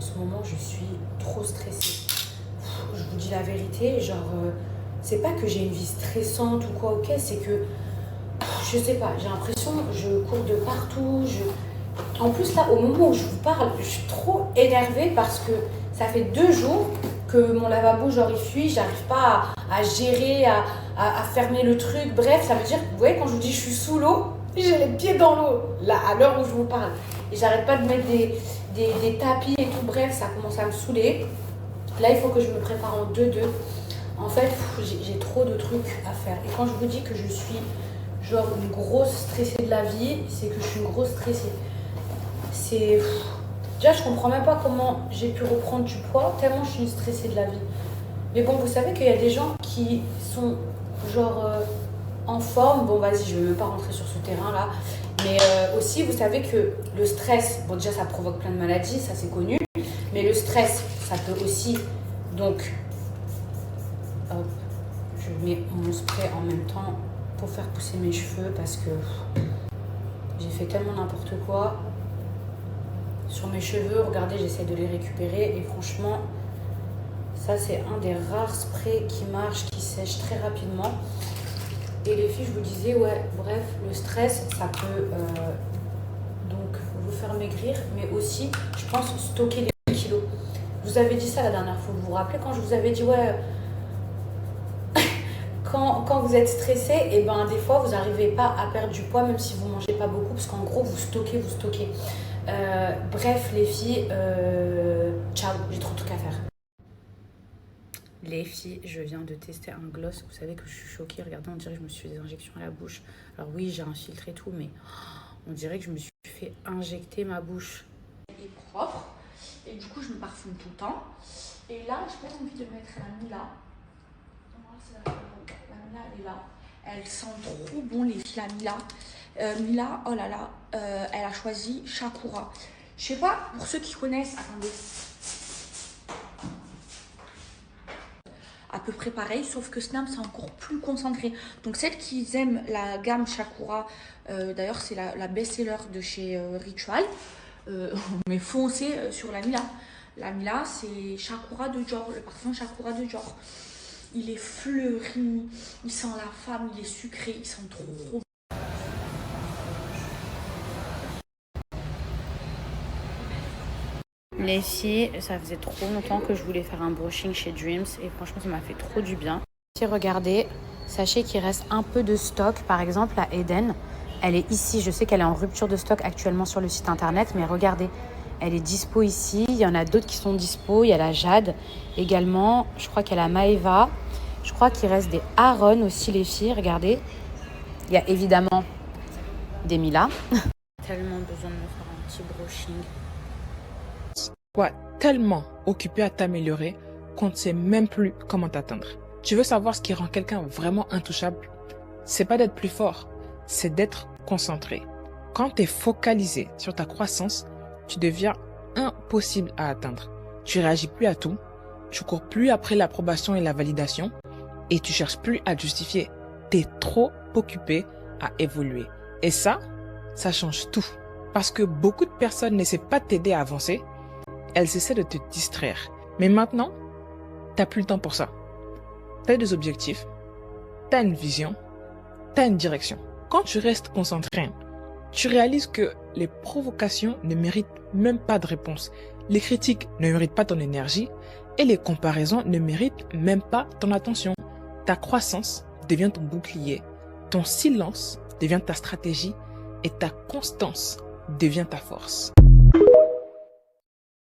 ce moment, je suis trop stressée. Je vous dis la vérité, genre, c'est pas que j'ai une vie stressante ou quoi, ok, c'est que, je sais pas, j'ai l'impression, je cours de partout, En plus, là, au moment où je vous parle, je suis trop énervée parce que ça fait 2 jours que mon lavabo, genre, il fuit, j'arrive pas à gérer, à fermer le truc. Bref, ça veut dire, vous voyez, quand je vous dis je suis sous l'eau, j'ai les pieds dans l'eau, là, à l'heure où je vous parle. Et j'arrête pas de mettre des tapis et tout. Bref, ça commence à me saouler. Là, il faut que je me prépare en 2-2. En fait, j'ai trop de trucs à faire. Et quand je vous dis que je suis, genre, une grosse stressée de la vie, c'est que je suis une grosse stressée. C'est... Déjà, je comprends même pas comment j'ai pu reprendre du poids, tellement je suis une stressée de la vie. Mais bon, vous savez qu'il y a des gens qui sont, genre, en forme. Bon, vas-y, je ne vais même pas rentrer sur ce terrain-là. Mais aussi, vous savez que le stress, bon, déjà, ça provoque plein de maladies, ça c'est connu. Mais le stress, ça peut aussi, donc, hop, je mets mon spray en même temps pour faire pousser mes cheveux parce que j'ai fait tellement n'importe quoi. Sur mes cheveux, regardez, j'essaie de les récupérer et franchement, ça c'est un des rares sprays qui marche, qui sèche très rapidement. Et les filles, je vous disais, ouais, bref, le stress, ça peut donc vous faire maigrir, mais aussi, je pense, stocker des kilos. Je vous avais dit ça la dernière fois, vous vous rappelez quand je vous avais dit, ouais, quand vous êtes stressé, et ben des fois, vous n'arrivez pas à perdre du poids, même si vous ne mangez pas beaucoup, parce qu'en gros, vous stockez. Bref, les filles, ciao, j'ai trop de trucs à faire. Les filles, je viens de tester un gloss. Vous savez que je suis choquée. Regardez, on dirait que je me suis fait des injections à la bouche. Alors oui, j'ai un filtre et tout, mais on dirait que je me suis fait injecter ma bouche. Elle est propre. Et du coup, je me parfume tout le temps. Et là, j'ai pas envie de mettre la Mila. La Mila, elle est là. Elle sent trop bon, les filles, la Mila. Mila, oh là là, elle a choisi Shakura. Je sais pas, pour ceux qui connaissent, attendez. À peu près pareil, sauf que Snap, c'est encore plus concentré. Donc, celles qui aiment la gamme Shakura, d'ailleurs, c'est la best-seller de chez Ritual, mais foncez sur la Mila. La Mila, c'est Shakura de Dior, le parfum Shakura de Dior. Il est fleuri, il sent la femme, il est sucré, il sent trop bon. Les filles, ça faisait trop longtemps que je voulais faire un brushing chez Dreams et franchement ça m'a fait trop du bien. Si regardez, sachez qu'il reste un peu de stock. Par exemple la Eden, elle est ici. Je sais qu'elle est en rupture de stock actuellement sur le site internet, mais regardez, elle est dispo ici. Il y en a d'autres qui sont dispo. Il y a la Jade également. Je crois qu'il y a la Maeva. Je crois qu'il reste des Aaron aussi les filles. Regardez, il y a évidemment des Mila. Tellement besoin de me faire un petit brushing. Tellement occupé à t'améliorer qu'on ne sait même plus comment t'atteindre. Tu veux savoir ce qui rend quelqu'un vraiment intouchable? C'est pas d'être plus fort, c'est d'être concentré. Quand tu es focalisé sur ta croissance, tu deviens impossible à atteindre. Tu réagis plus à tout, tu cours plus après l'approbation et la validation et tu cherches plus à te justifier. Tu es trop occupé à évoluer. Et ça change tout. Parce que beaucoup de personnes n'essaient pas de t'aider à avancer, elles essaient de te distraire. Mais maintenant, t'as plus le temps pour ça. T'as des objectifs, t'as une vision, t'as une direction. Quand tu restes concentré, tu réalises que les provocations ne méritent même pas de réponse. Les critiques ne méritent pas ton énergie et les comparaisons ne méritent même pas ton attention. Ta croissance devient ton bouclier, ton silence devient ta stratégie et ta constance devient ta force.